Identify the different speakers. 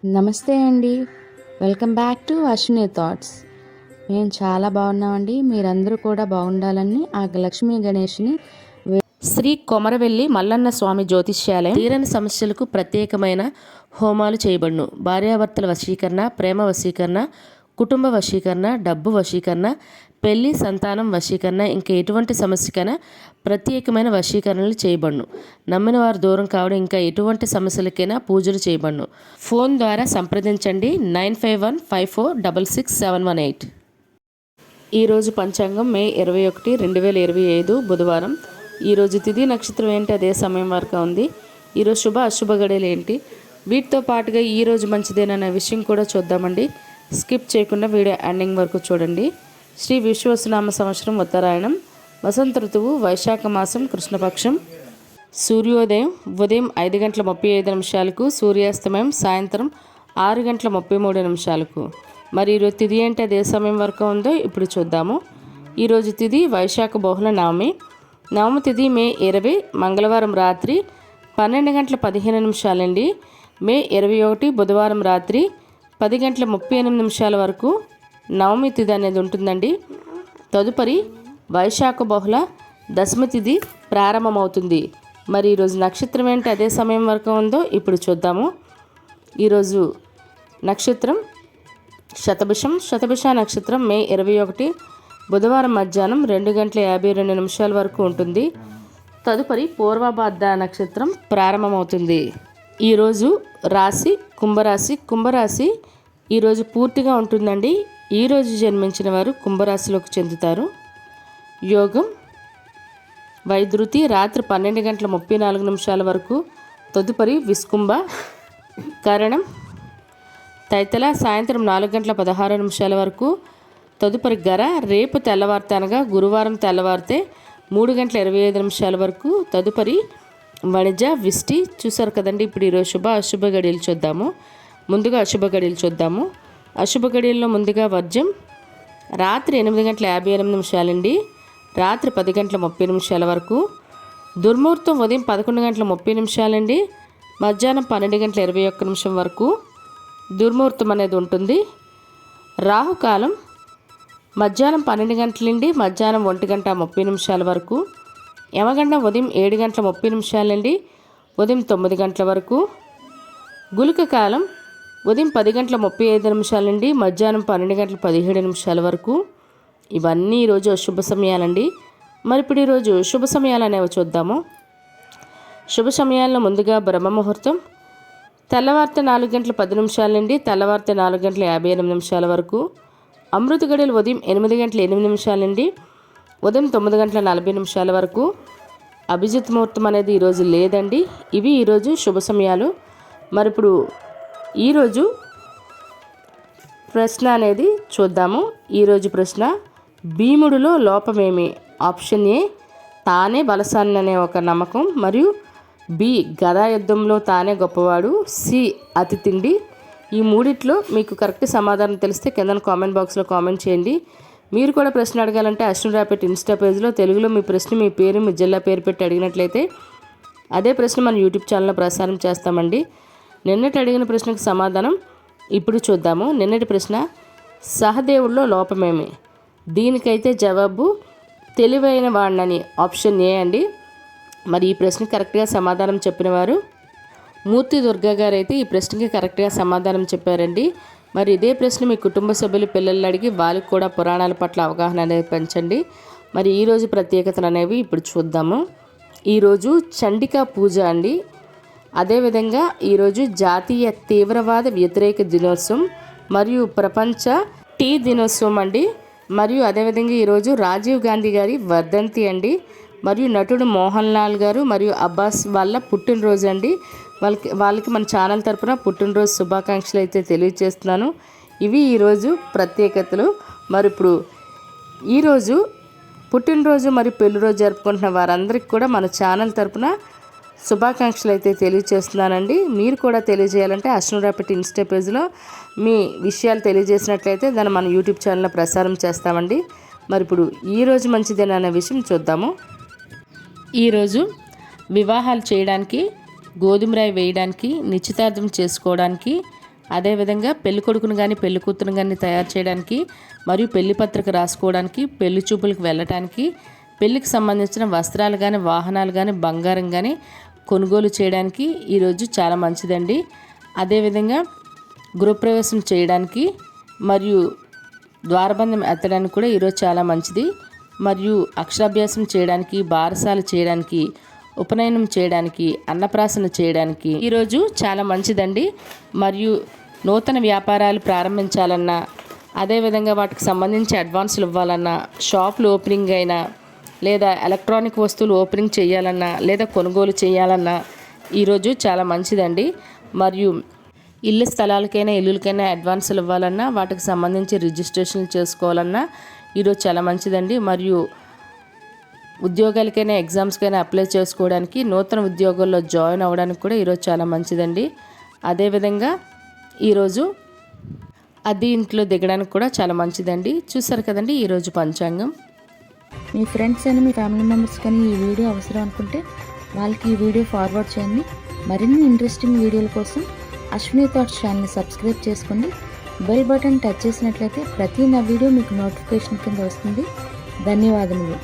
Speaker 1: నమస్తే అండి. Welcome back to Ashwini thoughts. మేము చాలా బాగున్నామండి. మీరందరూ కూడా బాగుండాలని ఆ లక్ష్మీ గణేష్ని
Speaker 2: శ్రీ కొమరవెల్లి మల్లన్న స్వామి జ్యోతిష్యాలయం తీరని సమస్యలకు ప్రత్యేకమైన హోమాలు చేయబడును. భార్యాభర్తల వశీకరణ, ప్రేమ వశీకరణ, కుటుంబ వశీకరణ, డబ్బు వశీకరణ, పెళ్లి, సంతానం వశీకరణ, ఇంకా ఎటువంటి సమస్యకైనా ప్రత్యేకమైన వశీకరణలు చేయబడును. నమ్మిన వారు దూరం కావడం, ఇంకా ఎటువంటి సమస్యలకైనా పూజలు చేయబడును. ఫోన్ ద్వారా సంప్రదించండి 9515466718. ఈరోజు పంచాంగం మే 21, 2025 బుధవారం. ఈరోజు తిథి నక్షత్రం ఏంటి, అదే సమయం వరకు ఉంది. ఈరోజు శుభ అశుభ గడియలు ఏంటి, వీటితో పాటుగా ఈరోజు మంచిదేనన్న విషయం కూడా చూద్దామండి. స్కిప్ చేయకుండా వీడియో ఎండింగ్ వరకు చూడండి. శ్రీ విశ్వవసునామ సంవత్సరం ఉత్తరాయణం, వసంత ఋతువు, వైశాఖ మాసం, కృష్ణపక్షం. సూర్యోదయం ఉదయం 5:35 సూర్యాస్తమయం సాయంత్రం 6:33. మరి ఈరోజు తిథి ఏంటి, అదే సమయం వరకు ఉందో ఇప్పుడు చూద్దాము. ఈరోజు తిథి వైశాఖ బహుళ నవమి. నవమి తిథి మే 20 మంగళవారం రాత్రి 12:15 మే 21 బుధవారం రాత్రి 10:38 వరకు నవమి తిథి అనేది ఉంటుందండి. తదుపరి వైశాఖ బహుళ దశమి తిథి ప్రారంభమవుతుంది. మరి ఈరోజు నక్షత్రం ఏంటి, అదే సమయం వరకు ఉందో ఇప్పుడు చూద్దాము. ఈరోజు నక్షత్రం శతభిష నక్షత్రం మే 21 బుధవారం మధ్యాహ్నం 2:52 వరకు ఉంటుంది. తదుపరి పూర్వభాద్ర నక్షత్రం ప్రారంభమవుతుంది. ఈరోజు రాశి కుంభరాశి ఈరోజు పూర్తిగా ఉంటుందండి. ఈరోజు జన్మించిన వారు కుంభరాశిలోకి చెందుతారు. యోగం వైద్యుతి రాత్రి 12:34 వరకు. తదుపరి విస్కుంభ. కరణం తైతల సాయంత్రం 4:16 వరకు. తదుపరి గర రేపు తెల్లవారితే అనగా గురువారం తెల్లవారితే 3:25 వరకు. తదుపరి వణిజ విష్టి. చూసారు కదండి. ఇప్పుడు ఈరోజు శుభ అశుభ గడియలు చూద్దాము. ముందుగా అశుభ గడియలు చూద్దాము. అశుభ గడియల్లో ముందుగా వర్జం రాత్రి 8:58 రాత్రి 10:30 వరకు. దుర్ముహూర్తం ఉదయం 11:30 మధ్యాహ్నం 12:21 వరకు దుర్ముహూర్తం అనేది ఉంటుంది. రాహుకాలం మధ్యాహ్నం 12 గంటల నుండి మధ్యాహ్నం 1:30 వరకు. యమగండం ఉదయం 7:30 ఉదయం 9 గంటల వరకు. గుళిక కాలం ఉదయం 10:35 నుండి మధ్యాహ్నం 12:17 వరకు. ఇవన్నీ ఈరోజు శుభ సమయాలండి. మరి ఇప్పుడు ఈరోజు శుభ సమయాలు అనేవి చూద్దాము. శుభ సమయాల్లో ముందుగా బ్రహ్మ ముహూర్తం తెల్లవారితే 4:10 నుండి తెల్లవారితే 4:58 వరకు. అమృత గడియలు ఉదయం 8:08 నుండి ఉదయం 9:40 వరకు. అభిజిత్ ముహూర్తం అనేది ఈరోజు లేదండి. ఇవి ఈరోజు శుభ సమయాలు. మరి ఇప్పుడు ఈరోజు ప్రశ్న అనేది చూద్దాము. ఈరోజు ప్రశ్న, భీముడిలో లోపమేమి? ఆప్షన్ ఏ తానే బలశాలి అనే ఒక నమ్మకం, మరియు బి గదా యుద్ధంలో తానే గొప్పవాడు, సి అతి తిండి. ఈ మూడిట్లో మీకు కరెక్ట్ సమాధానం తెలిస్తే కింద కామెంట్ బాక్స్లో కామెంట్ చేయండి. మీరు కూడా ప్రశ్న అడగాలంటే అశ్విని రాపెట్ ఇన్స్టా పేజ్లో తెలుగులో మీ ప్రశ్న, మీ పేరు, మీ జిల్లా పేరు పెట్టి అడిగినట్లయితే అదే ప్రశ్న మన యూట్యూబ్ ఛానల్లో ప్రసారం చేస్తామండి. నిన్నటి అడిగిన ప్రశ్నకు సమాధానం ఇప్పుడు చూద్దాము. నిన్నటి ప్రశ్న, సహదేవుల్లో లోపమేమి? దీనికైతే జవాబు తెలివైన వాడినని, ఆప్షన్ ఏ అండి. మరి ఈ ప్రశ్న కరెక్ట్గా సమాధానం చెప్పిన వారు మూర్తి దుర్గా గారు అయితే ఈ ప్రశ్నకి కరెక్ట్గా సమాధానం చెప్పారండి. మరి ఇదే ప్రశ్న మీ కుటుంబ సభ్యులు పిల్లలు అడిగి వాళ్ళకి కూడా పురాణాల పట్ల అవగాహన అనేది పెంచండి. మరి ఈరోజు ప్రత్యేకతలు అనేవి ఇప్పుడు చూద్దాము. ఈరోజు చండికా పూజ అండి. అదేవిధంగా ఈరోజు జాతీయ తీవ్రవాద వ్యతిరేక దినోత్సవం మరియు ప్రపంచ టీ దినోత్సవం అండి. మరియు అదేవిధంగా ఈరోజు రాజీవ్ గాంధీ గారి వర్ధంతి అండి. మరియు నటుడు మోహన్ లాల్ గారు మరియు అబ్బాస్ వాళ్ళ పుట్టినరోజు అండి. వాళ్ళకి మన ఛానల్ తరపున పుట్టినరోజు శుభాకాంక్షలు అయితే తెలియజేస్తున్నాను. ఇవి ఈరోజు ప్రత్యేకతలు. మరి ఇప్పుడు ఈరోజు పుట్టినరోజు మరియు పెళ్లిరోజు జరుపుకుంటున్న వారందరికీ కూడా మన ఛానల్ తరపున శుభాకాంక్షలు అయితే తెలియజేస్తున్నానండి. మీరు కూడా తెలియజేయాలంటే అశ్విని రాపెట్ ఇన్స్టా పేజ్లో మీ విషయాలు తెలియజేసినట్లయితే దాన్ని మన యూట్యూబ్ ఛానల్లో ప్రసారం చేస్తామండి. మరి ఇప్పుడు ఈరోజు మంచిదేనన్న విషయం చూద్దాము. ఈరోజు వివాహాలు చేయడానికి, గోధుమ రాయి వేయడానికి, నిశ్చితార్థం చేసుకోవడానికి, అదేవిధంగా పెళ్లి కొడుకును కానీ పెళ్లి కూతురును కానీ తయారు చేయడానికి మరియు పెళ్లి పత్రిక రాసుకోవడానికి పెళ్లి చూపులకు వెళ్ళటానికి పెళ్లికి సంబంధించిన వస్త్రాలు కానీ వాహనాలు కానీ బంగారం కానీ కొనుగోలు చేయడానికి ఈరోజు చాలా మంచిదండి. అదేవిధంగా గృహప్రవేశం చేయడానికి మరియు ద్వారబంధం ఎత్తడానికి కూడా ఈరోజు చాలా మంచిది. మరియు అక్షరాభ్యాసం చేయడానికి, బారసాల చేయడానికి, ఉపనయనం చేయడానికి, అన్నప్రాసన చేయడానికి ఈరోజు చాలా మంచిదండి. మరియు నూతన వ్యాపారాలు ప్రారంభించాలన్నా, అదేవిధంగా వాటికి సంబంధించి అడ్వాన్సులు ఇవ్వాలన్నా, షాపులు ఓపెనింగ్ అయినా, లేదా ఎలక్ట్రానిక్ వస్తువులు ఓపెనింగ్ చేయాలన్నా, లేదా కొనుగోలు చేయాలన్నా ఈరోజు చాలా మంచిదండి. మరియు ఇల్లు స్థలాలకైనా ఇల్లులకైనా అడ్వాన్సులు ఇవ్వాలన్నా, వాటికి సంబంధించి రిజిస్ట్రేషన్ చేసుకోవాలన్నా ఈరోజు చాలా మంచిదండి. మరియు ఉద్యోగాలకైనా ఎగ్జామ్స్కైనా అప్లై చేసుకోవడానికి, నూతన ఉద్యోగాల్లో జాయిన్ అవ్వడానికి కూడా ఈరోజు చాలా మంచిదండి. అదేవిధంగా ఈరోజు అద్దె ఇంట్లో దిగడానికి కూడా చాలా మంచిదండి. చూసారు కదండి ఈరోజు పంచాంగం.
Speaker 1: మీ ఫ్రెండ్స్ అని మీ ఫ్యామిలీ మెంబర్స్ కానీ ఈ వీడియో అవసరం అనుకుంటే వాళ్ళకి ఈ వీడియో ఫార్వర్డ్ చేయండి. మరిన్ని ఇంట్రెస్టింగ్ వీడియోల కోసం అశ్విని థాట్స్ ఛానల్ని సబ్స్క్రైబ్ చేసుకోండి. బెల్ బటన్ టచ్ చేసినట్లయితే ప్రతి నా వీడియో మీకు నోటిఫికేషన్ కింద వస్తుంది. ధన్యవాదములు.